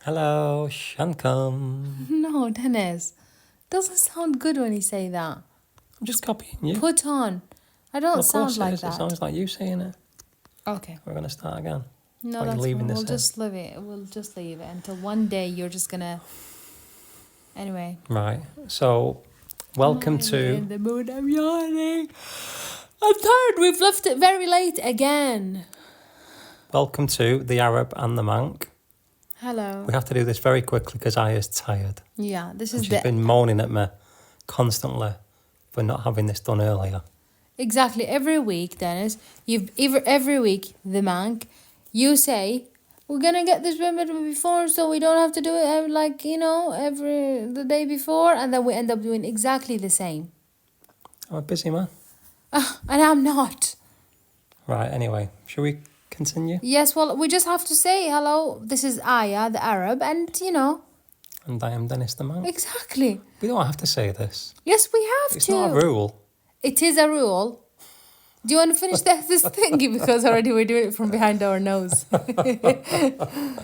Hello, Shankum. No, Dennis. Doesn't sound good when you say that. I'm just copying you. Put on. I don't Well, of sound course like it is. that. It sounds like you saying it. Okay. We're going to start again. No, Or are you that's leaving fine. this We'll in? just leave it. We'll just leave it until one day you're just gonna. Anyway. Right. So, welcome I'm in to... the mood. I'm yawning. I'm tired. We've left it very late again. Welcome to the Arab and the Manc. Hello. We have to do this very quickly because I is tired. Yeah, this And is she's been moaning at me constantly for not having this done earlier. Exactly. Every week, Dennis, every week, the Manc, you say, we're going to get this remedy before so we don't have to do it the day before. And then we end up doing exactly the same. I'm a busy man. And I'm not. Right, anyway, shall we continue? Yes, well, we just have to say, hello, this is Aya, the Arab, and, And I am Dennis the Manc. exactly. We don't have to say this. Yes, we have It's to. not a rule. It is a rule. Do you want to finish this thingy? Because already we're doing it from behind our nose.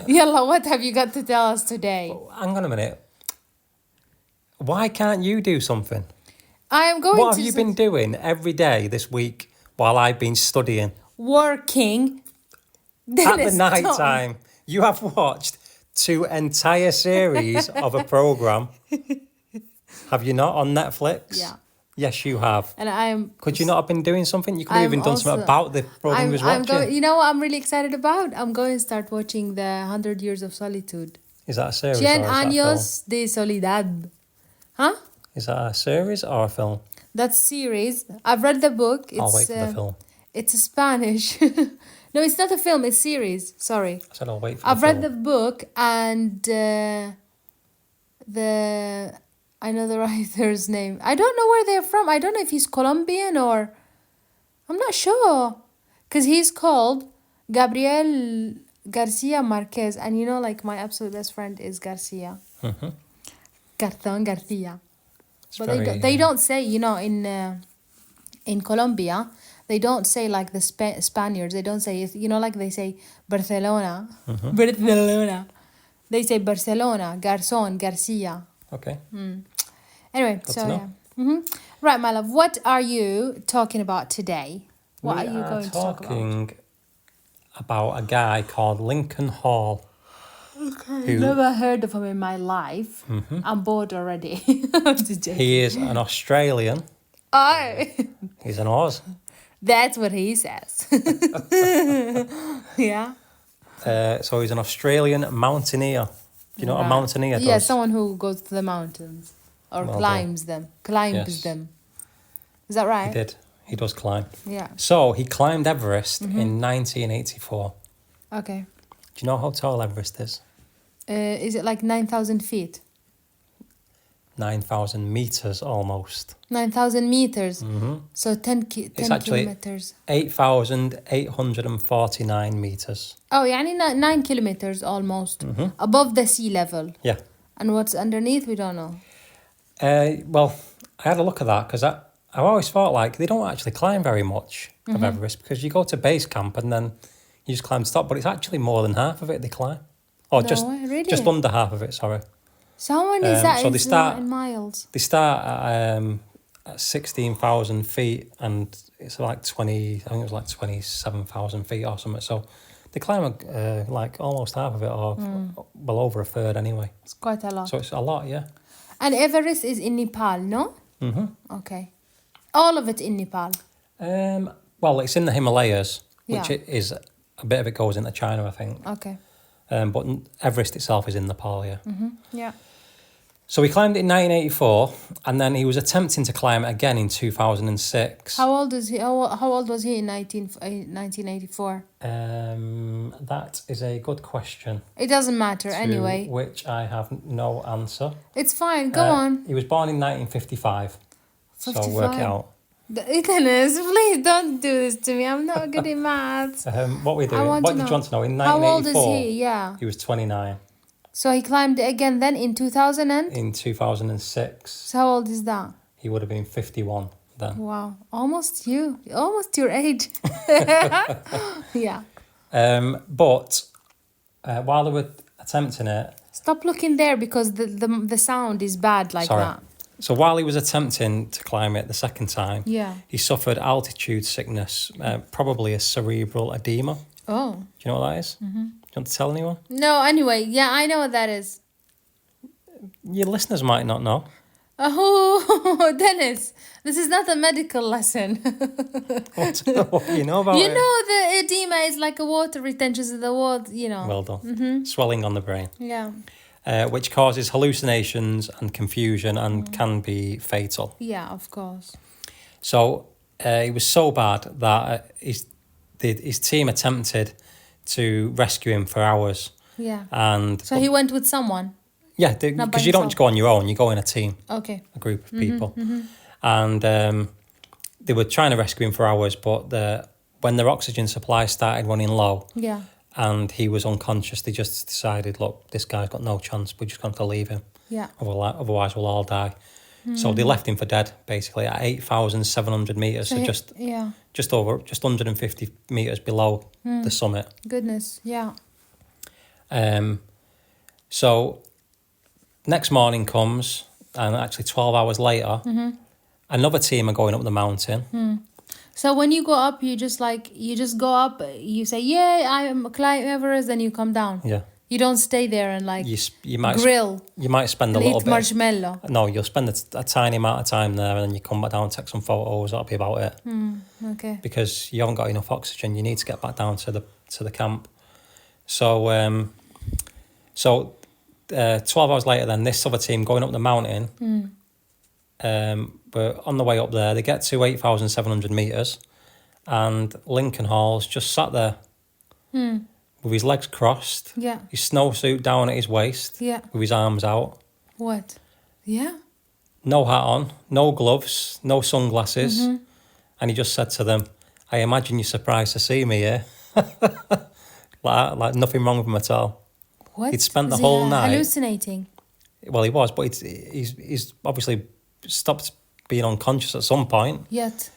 Yalla, what have you got to tell us today? Oh, hang on a minute. Why can't you do something? I am going to... What have you been doing every day this week while I've been studying? Working. At the Dennis, night don't. time, you have watched 2 entire series of a programme. Have you not, on Netflix? Yeah. Yes, you have. And I am... Could you not have been doing something? You could have I'm even done something also- about the programme you was I'm watching. going, you know what I'm really excited about? I'm going to start watching the 100 Years of Solitude. Is that a series Cien or is that a film? años de soledad. Huh? Is that a series or a film? That's series. I've read the book. It's, I'll wait for the film. It's Spanish. No, it's not a film. It's series. Sorry. I said I'll wait for I've the read film. the book and I know the writer's name. I don't know where they're from. I don't know if he's Colombian or... I'm not sure. Because he's called Gabriel Garcia Marquez. And my absolute best friend is Garcia. Mm-hmm. Garzón Garcia. It's But very, they don't say, in Colombia, they don't say like the Spaniards. They don't say, like they say Barcelona. Mm-hmm. Barcelona. They say Barcelona, Garzón, Garcia. Okay. Anyway, Good so to know. yeah. Right, my love, what are you talking about today? What are you going to talk about? talking about a guy called Lincoln Hall. I've never heard of him in my life. I'm bored already. I'm just joking. He is an Australian. Oh, He's an Oz. that's what he says. Yeah. So he's an Australian mountaineer. Do you know what a Right. mountaineer does? Yeah, someone who goes to the mountains or Well climbs Yes. them. Is that right? He did. He does climb. Yeah. So he climbed Everest in 1984. Okay. Do you know how tall Everest is? Is it like 9,000 feet? 9,000 meters almost. 9,000 meters. So 10 It's actually kilometers. 8,849 meters. Oh, يعني 9 kilometers almost. Above the sea level. Yeah. And what's underneath, we don't know. Well, I had a look at that because I've always thought like they don't actually climb very much of Everest because you go to base camp and then you just climb to top, but it's actually more than half of it they climb. Or No just way, really? just under half of it, sorry. So how many is that so they start- in miles? They start at 16,000 feet and it's like 20, I think it was like 27,000 feet or something. So they climb like almost half of it or well over a third anyway. It's quite a lot. So it's a lot, yeah. And Everest is in Nepal, no? Mm-hmm. Okay. All of it in Nepal. Well, it's in the Himalayas, which Yeah. it is, a bit of it goes into China, I think. Okay. But Everest itself is in Nepal, yeah. Yeah. So he climbed it in 1984, and then he was attempting to climb it again in 2006. How old is he? How old was he in 1984? That is a good question. It doesn't matter to anyway. which I have no answer. It's fine. Go on. He was born in 1955. So work it 55. out. Dennis, please don't do this to me. I'm not good at maths. What we doing? want What to did know. you want to know? In How old 1984, is he? Yeah. he was 29. So he climbed it again then in 2000 and... In 2006, So how old is that? he would have been 51 then. Wow. Almost your age. Yeah. But while they were attempting it, Stop looking there because the sound is bad like Sorry. that. So while he was attempting to climb it the second time, Yeah. he suffered altitude sickness, probably a cerebral edema. Oh. Do you know what that is? Mm-hmm. Do you want to tell anyone? No, anyway, yeah, I know what that is. Your listeners might not know. Oh, Dennis, this is not a medical lesson. What do you know about You it? know the edema is like a water retention of the water, you know. Well done. Swelling on the brain. Yeah. Which causes hallucinations and confusion and can be fatal. Yeah, of course. So it was so bad that his team attempted to rescue him for hours. Yeah. And So he went with someone. yeah, Not by because you don't himself. just go on your own, you go in a team, Okay. a group of people. And they were trying to rescue him for hours, but when their oxygen supply started running low, Yeah. and he was unconscious, they just decided, look, this guy's got no chance, we're just going to leave him. Yeah. Otherwise we'll all die. So they left him for dead, basically, at 8,700 metres, so just Yeah. just 150 metres below the summit. Goodness. Yeah. So next morning comes, and actually 12 hours later, another team are going up the mountain. So when you go up, you just go up, you say, yeah, I'm climb Everest, and you come down. Yeah. You don't stay there and like You might grill you might spend a and little eat bit. marshmallow. No, you'll spend a tiny amount of time there, and then you come back down, take some photos. That'll be about it. Okay. Because you haven't got enough oxygen. You need to get back down to the camp. So 12 hours later, then this other team going up the mountain. But on the way up there, they get to 8,700 metres, and Lincoln Hall's just sat there with his legs crossed, Yeah. his snowsuit down at his waist, Yeah. with his arms out, What? Yeah. no hat on, no gloves, no sunglasses, and he just said to them, "I imagine you're surprised to see me here." like nothing wrong with him at all. What? He'd spent the Was whole he, night- hallucinating. Well, he was, but he's obviously stopped being unconscious at some point. Yet.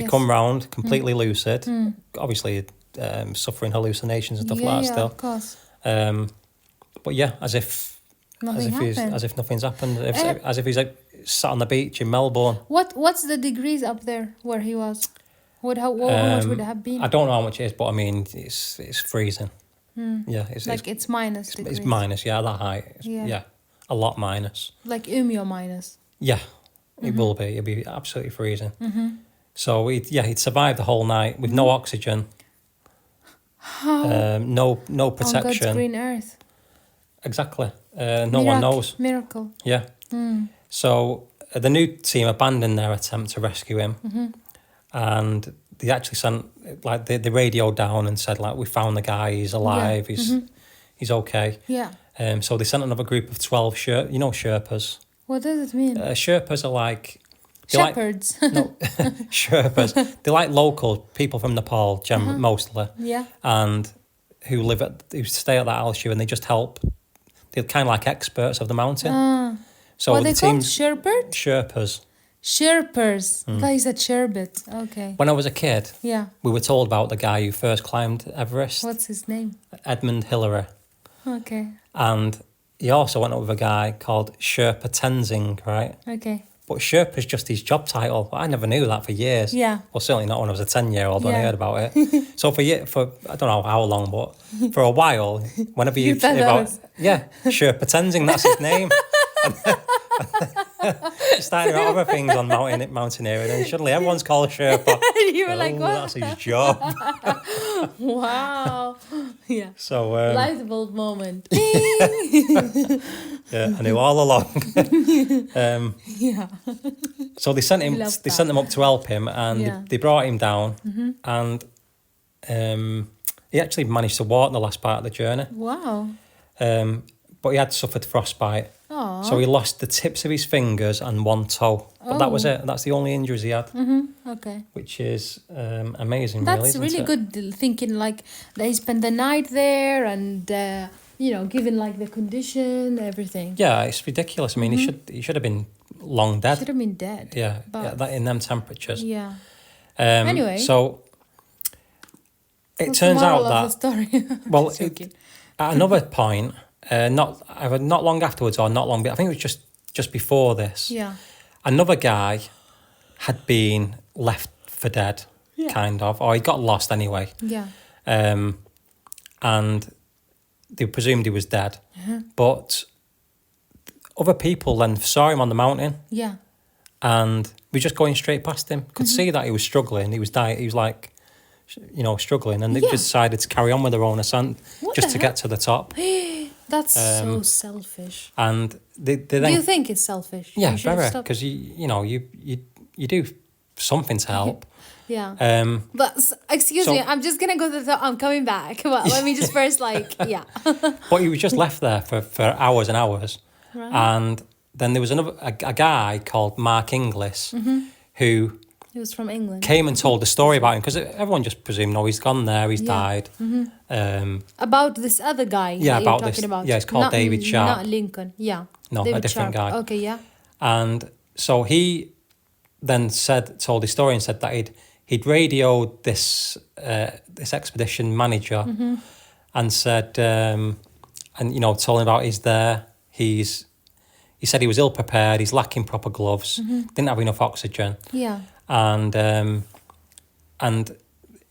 Come round completely lucid, obviously suffering hallucinations and stuff like that Yeah, still. of course. But yeah, as if Nothing happened. as if nothing's happened, as if he's like sat on the beach in Melbourne. What's the degrees up there where he was? How much would it have been? I don't know how much it is, but I mean it's freezing. Yeah, It's minus degrees. it's minus. Yeah, at that height. Yeah. A lot minus. Like Umio minus. Yeah, it will be. It'll be absolutely freezing. So he'd survived the whole night with no oxygen. How? No On God's protection. green earth. Exactly. No one knows. Miracle. Yeah. So the new team abandoned their attempt to rescue him, and they actually sent they radioed down and said we found the guy. He's alive. He's okay. Yeah. So they sent another group of 12 Sherpas. What does it mean? Sherpas are like Shepherds. no Sherpas. They're like local people from Nepal, mostly. Yeah. And who stay at that altitude, and they just help. They're kind of like experts of the mountain. So What are the they called? team Sherbert? Sherpas. Sherpers. I thought you said sherbet. Okay. When I was a kid, Yeah. we were told about the guy who first climbed Everest, What's his name? Edmund Hillary, Okay. and he also went up with a guy called Sherpa Tenzing, right? Okay. But Sherpa's just his job title. I never knew that for years. Yeah. Well, certainly not when I was a 10-year-old when I Yeah. heard about it. So for I don't know how long, but for a while, whenever you thought hear that about was- Sherpa Tenzing, that's his name. Starting out other things on mountaineering, and suddenly everyone's called Sherpa. You were like, what? That's his job. Wow. Yeah. So Light bulb moment. yeah, I knew all along. Yeah. So they sent him. Love They that. sent him up to help him, and Yeah. they brought him down, and he actually managed to walk the last part of the journey. Wow. But he had suffered frostbite, Oh. so he lost the tips of his fingers and one toe. But that was Oh. it. That's the only injuries he had, Okay. which is amazing. That's isn't really it? good thinking like that he spent the night there and given like the condition, everything. Yeah, it's ridiculous. I mean, he should have been long dead. Should have been dead. Yeah, But- that in them temperatures. Yeah. Anyway, so it What's turns the out moral of that the story? well, Joking. at another point, not long afterwards or not long. I think it was just before this. Yeah. Another guy had been left for dead, kind of, or he got lost anyway. Yeah. And they presumed he was dead, but other people then saw him on the mountain. Yeah. And we just going straight past him. Could see that he was struggling. He was dying. He was like, struggling, and they just decided to carry on with their own ascent just to get to the top. That's so selfish. And they then. Do you think it's selfish? Yeah, very. Because you do something to help. Yeah. But excuse me, I'm just gonna go to the top. I'm coming back. But let me just first But he was just left there for hours and hours, right. And then there was a guy called Mark Inglis who. He was from England. Came and told the story about him because everyone just presumed, no, he's gone there, he's died. About this other guy. Yeah, that about you're this. Talking about. Yeah, it's called David Sharp. Not Lincoln. Yeah. No, David a different Sharp. guy. Okay, yeah. And so he then told his story and said that he'd radioed this expedition manager and said, told him about he's there. He said he was ill prepared. He's lacking proper gloves. Didn't have enough oxygen. Yeah. And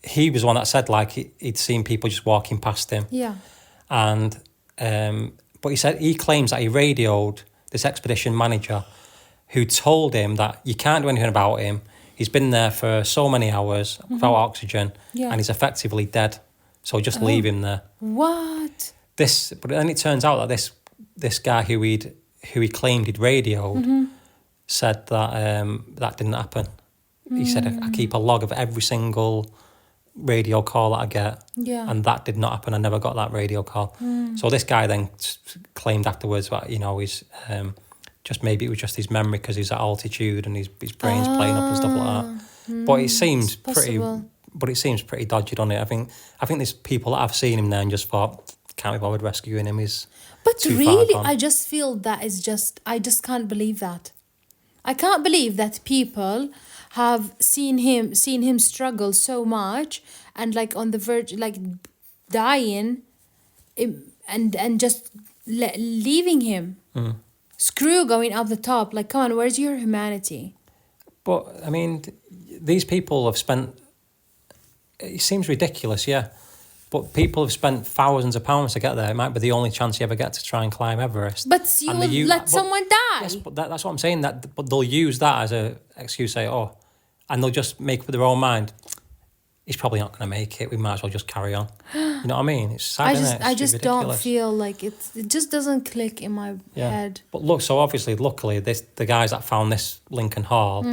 he was one that said like he'd seen people just walking past him. Yeah. And but he claims that he radioed this expedition manager, who told him that you can't do anything about him. He's been there for so many hours without oxygen, and he's effectively dead. So just leave him there. What? But then it turns out that this guy who he claimed he'd radioed said that that didn't happen. He said, I keep a log of every single radio call that I get, and that did not happen. I never got that radio call. So this guy then claimed afterwards that he's just maybe it was just his memory because he's at altitude and his brain's playing up and stuff like that. But it seems pretty dodgy, doesn't it? I think there's people that have seen him there and just thought, can't be bothered rescuing him. But really, I just feel that is just, I just can't believe that. I can't believe that people have seen him struggle so much and like on the verge, like dying, and just leaving him. Screw going up the top. Like, come on, where's your humanity? But I mean, these people have spent. It seems ridiculous, yeah. But people have spent thousands of pounds to get there. It might be the only chance you ever get to try and climb Everest. But you will let someone die. Yes, but that's what I'm saying. But they'll use that as an excuse, say, and they'll just make up their own mind. He's probably not going to make it. We might as well just carry on. You know what I mean? It's sad, I just don't feel like it just doesn't click in my head. But look, so obviously, luckily, the guys that found this Lincoln Hall,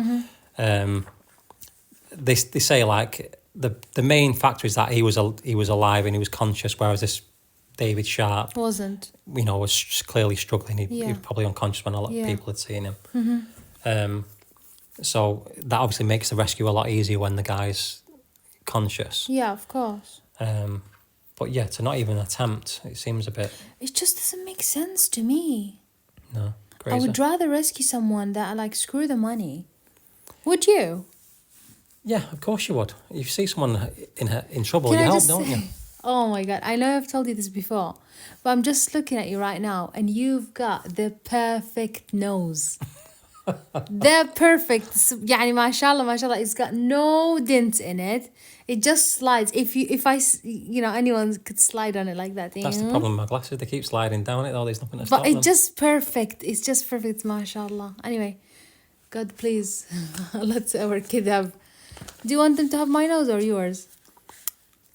they say like. The main factor is that he was alive and he was conscious, whereas this David Sharp wasn't. Was clearly struggling. He was probably unconscious when a lot of people had seen him. So that obviously makes the rescue a lot easier when the guy's conscious. Yeah, of course. But yeah, to not even attempt, it seems a bit. It just doesn't make sense to me. No, crazy. I would rather rescue someone that screw the money. Would you? Yeah, of course you would. If you see someone in trouble, you help, don't you? Oh my God, I know I've told you this before, but I'm just looking at you right now and you've got the perfect nose. The perfect, يعني ما شاء الله, it's got no dent in it. It just slides. If anyone could slide on it like that. That's the problem with my glasses. They keep sliding down it though. There's nothing to stop them. But it's just perfect. It's just perfect, mashallah. Anyway, God please, let our kid have. Do you want them to have my nose or yours?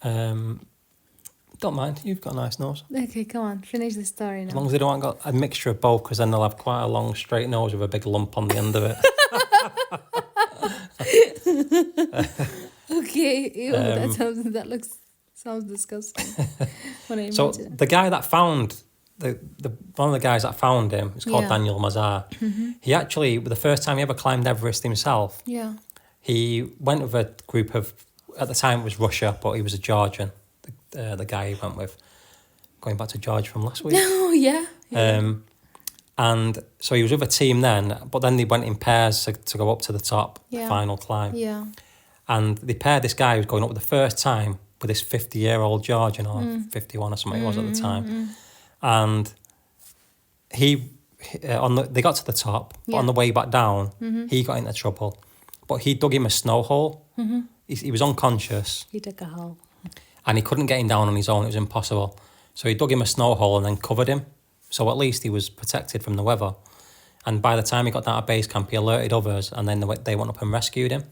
Don't mind. You've got a nice nose. Okay, come on. Finish the story now. As long as they don't got a mixture of both, because then they'll have quite a long, straight nose with a big lump on the end of it. Okay. Ew, that sounds disgusting. So the guy that found one of the guys that found him is called Daniel Mazar. He actually, the first time he ever climbed Everest himself, he went with a group of, at the time it was Russia, but he was a Georgian, the guy he went with. Going back to George from last week. Oh, yeah. And so he was with a team then, but then they went in pairs to go up to the top, the final climb. Yeah. And they paired this guy who was going up the first time with this 50-year-old Georgian, or 51 or something it was at the time. and they got to the top, but on the way back down, he got into trouble. But he dug him a snow hole. He was unconscious. He took a hole. And he couldn't get him down on his own. It was impossible. So he dug him a snow hole and then covered him. So at least he was protected from the weather. And by the time he got down to base camp, he alerted others, and then they went up and rescued him.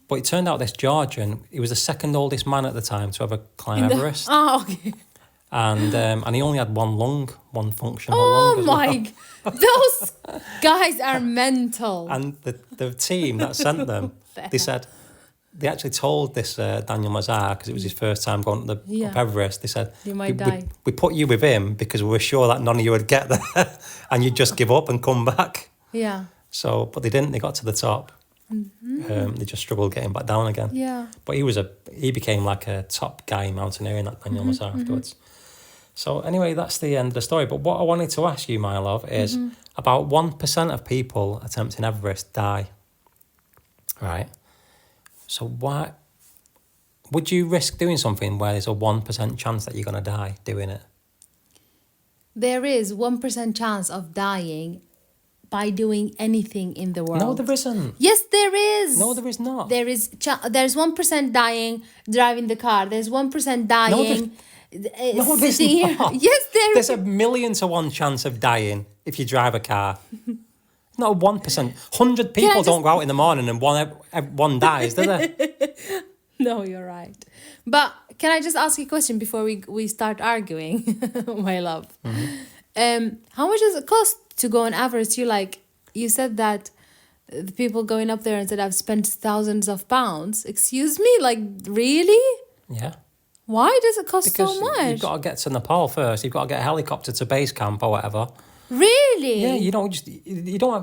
But it turned out this Georgian, he was the second oldest man at the time to ever climb Everest. Oh, okay. And he only had one functional lung as well. Oh my, those guys are mental. And the team that sent them, they actually told this Daniel Mazar, because it was his first time going to up Everest, they said, you might die. We put you with him because we were sure that none of you would get there and you'd just give up and come back. Yeah. So, but they didn't, they got to the top. They just struggled getting back down again. Yeah. But he became like a top guy in mountaineering, that Daniel Mazar afterwards. So anyway, that's the end of the story. But what I wanted to ask you, my love, is about 1% of people attempting Everest die. Right? So why would you risk doing something where there's a 1% chance that you're going to die doing it? There is 1% chance of dying by doing anything in the world. No, there isn't. Yes, there is. No, there is not. There's 1% dying driving the car. There's 1% dying. No, there's not. Yes, There's 1,000,000 to 1 chance of dying if you drive a car. Not 1%. 100 people don't go out in the morning and one dies, do they? No, you're right. But can I just ask you a question before we start arguing, my love? How much does it cost to go on Everest? You said that the people going up there and said I've spent thousands of pounds. Excuse me, really? Yeah. Why does it cost Because so much? you've got to get to Nepal first. You've got to get a helicopter to base camp or whatever. Really? Yeah, you don't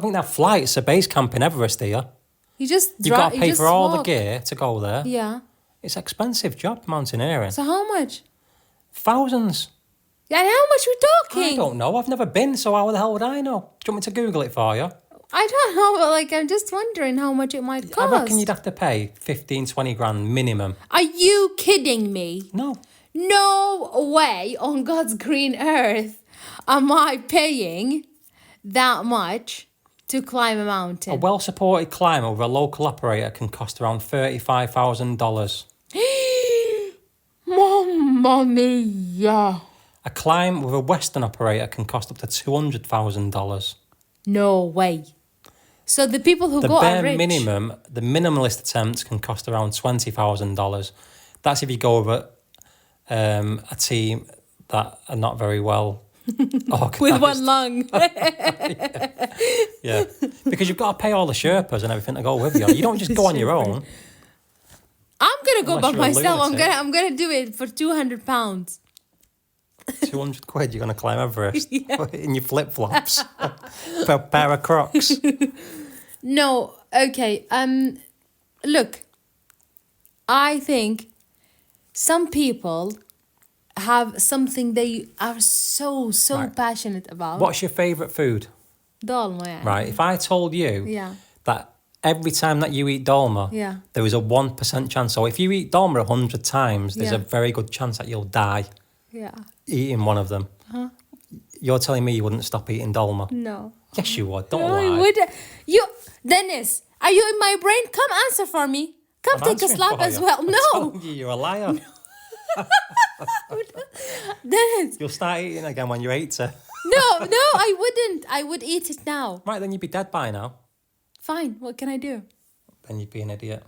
think that flights to base camp in Everest, do you? You just You've got to pay for all the gear to go there. Yeah. It's an expensive job, mountaineering. So how much? Thousands. Yeah, and how much we talking? I don't know. I've never been, so how the hell would I know? Do you want me to Google it for you? I don't know, but I'm just wondering how much it might cost. I reckon you'd have to pay 15, 20 grand minimum. Are you kidding me? No. No way on God's green earth am I paying that much to climb a mountain. A well-supported climber with a local operator can cost around $35,000. Mamma mia. A climb with a Western operator can cost up to $200,000. No way. So the people who The go bare are rich. minimum, the minimalist attempts can cost around $20,000. That's if you go with a team that are not very well organised. With one lung. Yeah, because you've got to pay all the Sherpas and everything to go with you. You don't just go on your own. I'm gonna go Unless by you're a myself. lunatic. I'm gonna do it for £200. 200 quid, you're going to climb Everest in your flip-flops. For a pair of Crocs. No, okay. Look, I think some people have something they are so Right. passionate about. What's your favourite food? Dolma, يعني. Right, if I told you Yeah. that every time that you eat dolma, Yeah. there is a 1% chance. So if you eat dolma 100 times, there's Yeah. a very good chance that you'll die Yeah. eating one of them. You're telling me you wouldn't stop eating dolma? No. Yes, you would. Don't No, lie. I would. You, Dennis, are you in my brain? Come answer for me. Come I'm take a answering slap for as you. well. I'm No, telling you, you're a liar. Dennis. You'll start eating again when you're 80. No, I wouldn't. I would eat it now. Right, then you'd be dead by now. Fine. What can I do? Then you'd be an idiot.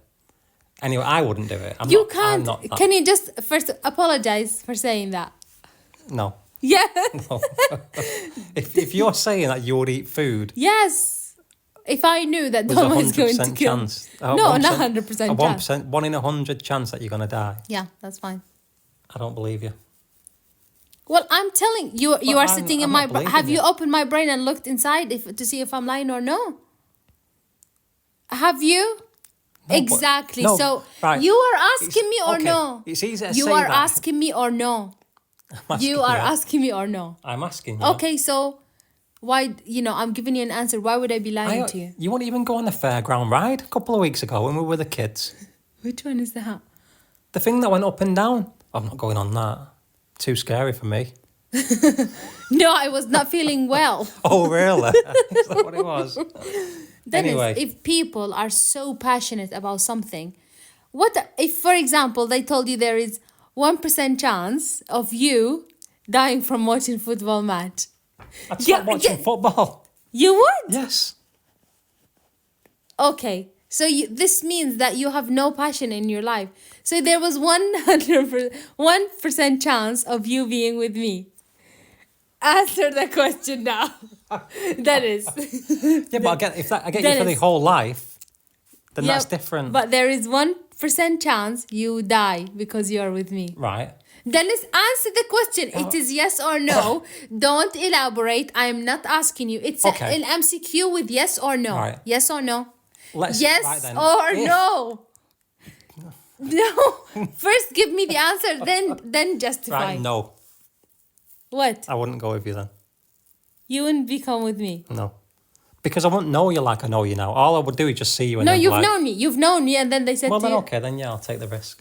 Anyway, I wouldn't do it. I'm Can't. not that- Can you just first apologize for saying that? No. Yeah. No. if you're saying that you would eat food, Yes. If I knew that there's a Dolma is going to 100% kill. chance. No, not 100% A chance. 1%, 1 in 100 chance that you're going to die. Yeah, that's fine. I don't believe you. Well, I'm telling you, you are I'm- sitting in I'm my not brain. believing Have you you. opened my brain and looked inside to see if I'm lying or no? Have you? No, Exactly. no, So right. you are asking me or okay, no? it's easy to You say are that. asking me or no? I'm asking You are asking me or no? I'm asking you. Okay, so why, I'm giving you an answer. Why would I be lying to you? You wouldn't even go on the fairground ride a couple of weeks ago when we were the kids. Which one is that? The thing that went up and down. I'm not going on that. Too scary for me. No, I was not feeling well. Oh, really? Is that what it was? Then Anyway. if people are so passionate about something, what if, for example, they told you there is 1% chance of you dying from watching football match? I'd stop watching football. You would? Yes. Okay. So this means that you have no passion in your life. So there was 1% chance of you being with me. Answer the question now. That is. Yeah, but if I get you for the whole life, then that's different. But there is 1% chance you die because you are with me. Right. Dennis, answer the question. It is yes or no. Don't elaborate. I am not asking you. It's an MCQ with yes or no. Right. Yes or no. Yes or no. No. First, give me the answer. Then justify. Right. No. What? I wouldn't go with you then. You wouldn't become with me. No. Because I wouldn't know you like I know you now. All I would do is just see you and no, then you've known me. You've known me, and then they said well, to then you. Okay, then yeah, I'll take the risk.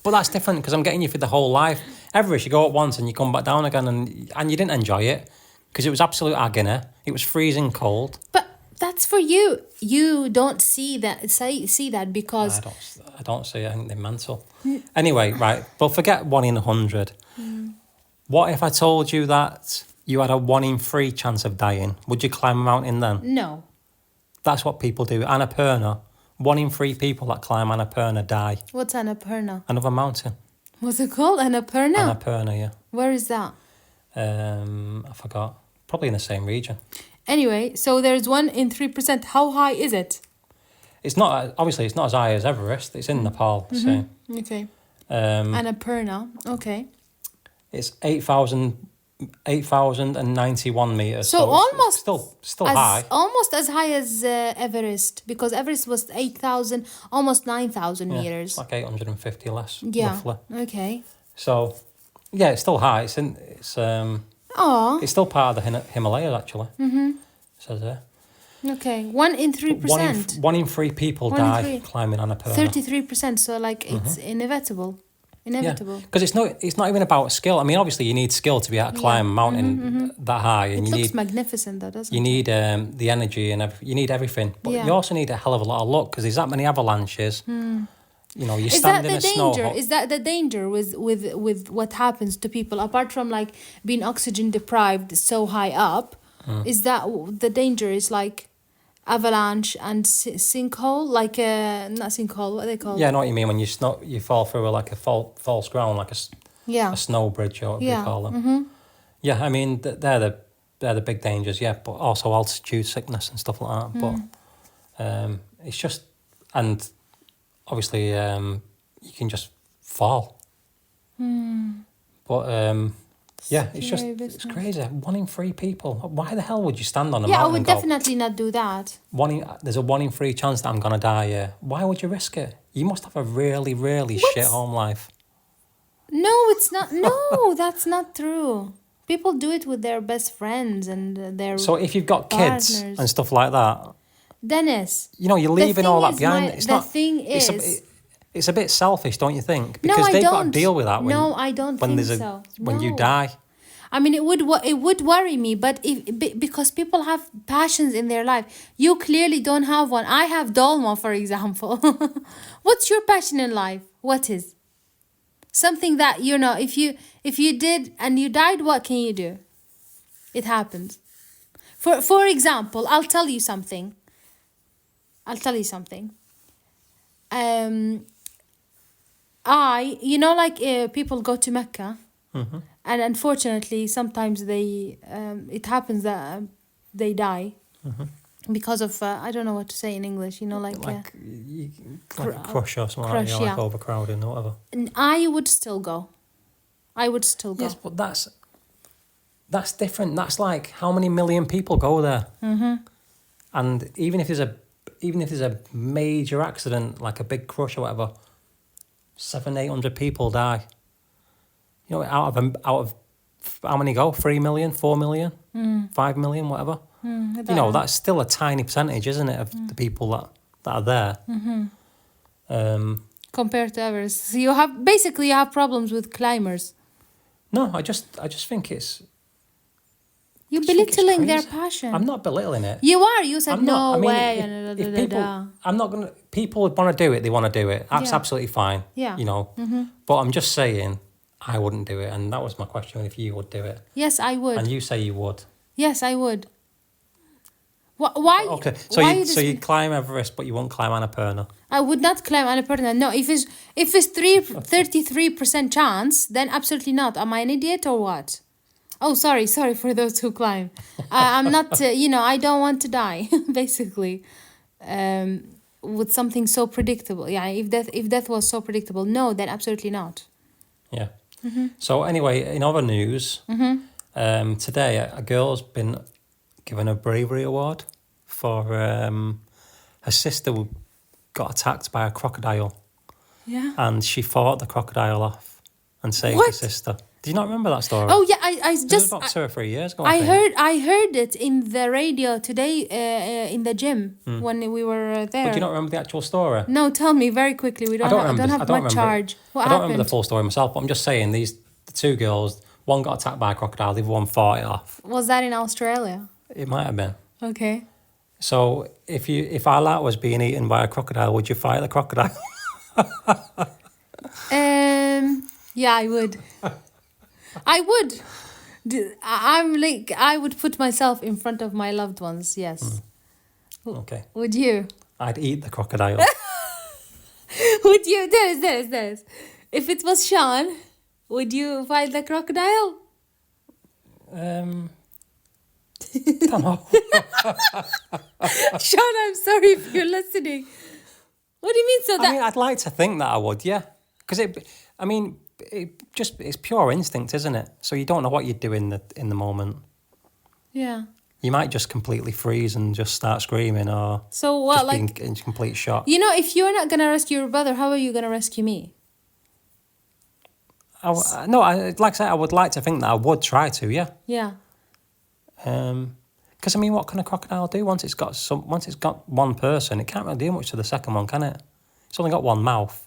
But that's different because I'm getting you for the whole life. Everest, you go up once and you come back down again, and you didn't enjoy it because it was absolute agony. It was freezing cold. But that's for you. You don't see that. See that because I don't see anything mental. Anyway, right. But forget 1 in 100. What if I told you that you had a 1 in 3 chance of dying? Would you climb a mountain then? No. That's what people do. Annapurna. 1 in 3 people that climb Annapurna die. What's Annapurna? Another mountain. What's it called? Annapurna? Annapurna, yeah. Where is that? I forgot. Probably in the same region. Anyway, so there's 1 in 3%. How high is it? It's not, obviously, it's not as high as Everest. It's in Nepal, the same. Okay. Annapurna. Okay. It's 8,091 meters. So almost still high. Almost as high as Everest, because Everest was 8,000, almost 9,000 meters. It's like 850 less, Yeah. roughly. Okay. So, yeah, it's still high. It's still part of the Himalayas, actually. Says there. Okay. 1 in 3%. 1 in 3 people die climbing Annapurna. 33%. So it's inevitable. Inevitable. Because it's not even about skill. I mean, obviously you need skill to be able to climb a mountain that high, and it looks magnificent, though, doesn't it? You need the energy and you need everything, but you also need a hell of a lot of luck because there's that many avalanches. You know, you stand in a snow hole. Is that the danger with what happens to people apart from like being oxygen deprived so high up? Is that the danger? Is like avalanche and sinkhole, like not sinkhole, what are they called? Yeah, I know what you mean when you fall through like a false ground, like a snow bridge or what they call them. Yeah, I mean they're the big dangers. Yeah, but also altitude sickness and stuff like that. But it's just, and obviously you can just fall. But yeah, it's crazy. 1 in 3 people. Why the hell would you stand on a mountain? Yeah, I would definitely not do that. There's a 1 in 3 chance that I'm gonna die. Yeah. Why would you risk it? You must have a really, really shit home life. No, it's not. No, that's not true. People do it with their best friends and their. So if you've got kids and stuff like that, Dennis, you know, you're leaving all that behind. It's a bit selfish, don't you think? Because they've got to deal with that. I don't think so. When you die. I mean, it would worry me, but because people have passions in their life, you clearly don't have one. I have dolma, for example. What's your passion in life? What is something that if you did and you died, what can you do? It happens. For example, I'll tell you something. People go to Mecca. And unfortunately, sometimes it happens that they die because of I don't know what to say in English. Like a crush or something like that, like overcrowding or whatever. And I would still go. Yes, but that's different. That's like how many million people go there, and even if there's a major accident, like a big crush or whatever, 700-800 people die. You know, out of how many go? 3 million, 4 million, 5 million, whatever. That's still a tiny percentage, isn't it, of the people that are there. Compared to others, so you have problems with climbers. No, I just think it's. You're I just think it's belittling their crazy. passion. I'm not belittling it. You are. You said I'm not. I no mean, way. if people, I'm not gonna. People want to do it. They want to do it. That's Yeah. absolutely fine. Yeah. You know. But I'm just saying, I wouldn't do it, and that was my question: if you would do it, Yes, I would. and you say you would. Yes, I would. Why? Okay, so why you climb Everest, but you won't climb Annapurna. I would not climb Annapurna. No, if it's 33% chance, then absolutely not. Am I an idiot or what? Oh, sorry for those who climb. I'm not. I don't want to die. Basically, with something so predictable. Yeah, if death was so predictable, no, then absolutely not. Yeah. So anyway, in other news, today a girl's been given a bravery award for her sister got attacked by a crocodile. Yeah. And she fought the crocodile off and saved What? her sister. Do you not remember that story? Oh yeah, I It was just about 2 or 3 years ago. I think. heard it in the radio today in the gym when we were there. But do you not remember the actual story? No, tell me very quickly. We don't have much charge. What I don't happened? remember the full story myself, but I'm just saying the 2 girls, one got attacked by a crocodile, the other one fought it off. Was that in Australia? It might have been. Okay. So if our lot was being eaten by a crocodile, would you fight the crocodile? Yeah, I would. I would. I would put myself in front of my loved ones. Yes. Okay. Would you? I'd eat the crocodile. Would you? There. If it was Sean, would you fight the crocodile? Don't know. Sean, I'm sorry if you're listening. What do you mean? So that I mean, I'd like to think that I would, yeah. Because it's pure instinct, isn't it? So you don't know what you'd do in the moment. yeah. You might just completely freeze and just start screaming, or So what? just Like be in complete shock. if you're not gonna rescue your brother, how are you gonna rescue me? Like I said, I would like to think that I would try to, yeah. Yeah. Because I mean, what can a crocodile do once it's got one person? It can't really do much to the second one, can it? It's only got one mouth.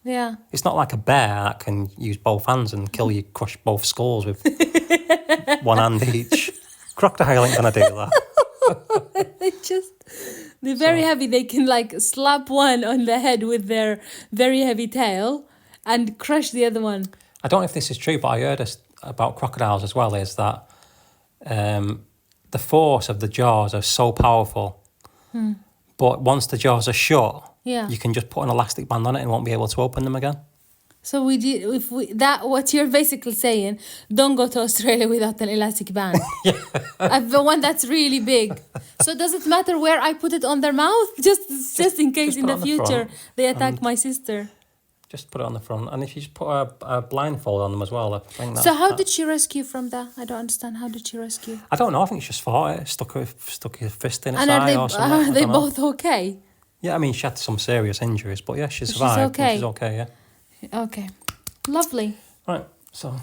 Yeah. It's not like a bear that can use both hands and kill you, crush both skulls with one hand each. Crocodile ain't gonna do that. They're very heavy. They can like slap one on the head with their very heavy tail and crush the other one. I don't know if this is true, but I heard about crocodiles as well, is that the force of the jaws are so powerful, but once the jaws are shut, you can just put an elastic band on it and won't be able to open them again. So what you're basically saying, don't go to Australia without an elastic band. The one that's really big. So does it matter where I put it on their mouth? Just in case in the future they attack my sister. Just put it on the front, and if you just put a blindfold on them as well, I think that. So how did she rescue from that? I don't understand. How did she rescue? I don't know. I think she just fought it, stuck her fist in its And eye or something. are they both okay? Yeah, I mean, she had some serious injuries, but yeah, she survived. okay. She's okay, yeah. Okay, lovely. Right, so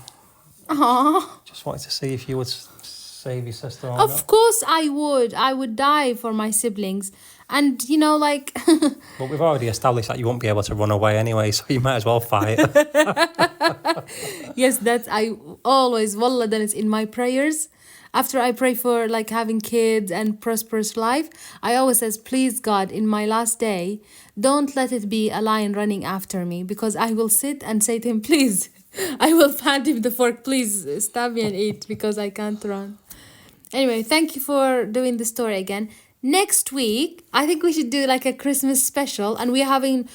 Aww. just wanted to see if you would save your sister or Of not. course I would. I would die for my siblings. And, like... But we've already established that you won't be able to run away anyway, so you might as well fight. Yes, I always, wallah, then it's in my prayers. After I pray for, having kids and prosperous life, I always says, please, God, in my last day, don't let it be a lion running after me, because I will sit and say to him, please, I will hand him the fork, please stab me and eat, because I can't run. Anyway, thank you for doing the story again. Next week, I think we should do a Christmas special, and we're having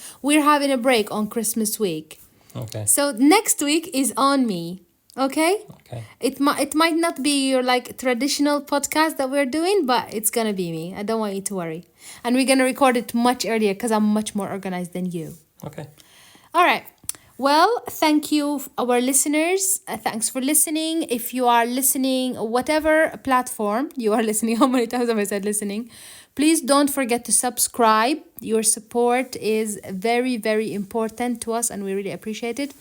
a break on Christmas week. Okay. So next week is on me. Okay? Okay. It might not be your traditional podcast that we're doing, but it's gonna be me. I don't want you to worry. And we're gonna record it much earlier because I'm much more organized than you. Okay. All right. Well, thank you, our listeners. Thanks for listening. If you are listening, whatever platform you are listening, how many times have I said listening? Please don't forget to subscribe. Your support is very, very important to us, and we really appreciate it.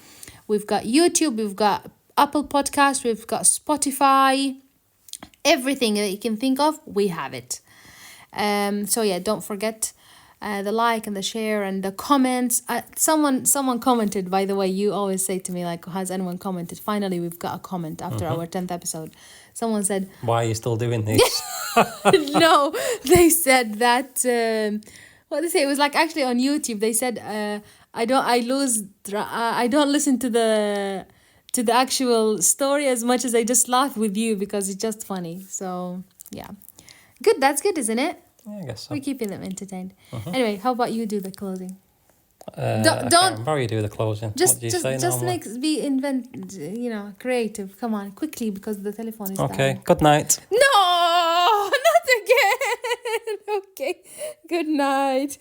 We've got YouTube, we've got Apple Podcasts, we've got Spotify. Everything that you can think of, we have it. So yeah, don't forget. the like and the share and the comments. Someone commented, by the way. You always say to me, like, has anyone commented? Finally, we've got a comment after our 10th episode. Someone said, why are you still doing this? no, they said that what they say, it was like actually on YouTube. They said I don't listen to the actual story as much as I just laugh with you because it's just funny. So yeah, good. That's good, isn't it? Yeah, I guess so. We're keeping them entertained. Anyway, how about you do the closing? I can't remember how you do the closing. Just what do you say normally? creative. Come on, quickly, because the telephone is Okay, dying. good night. No, not again. Okay, good night.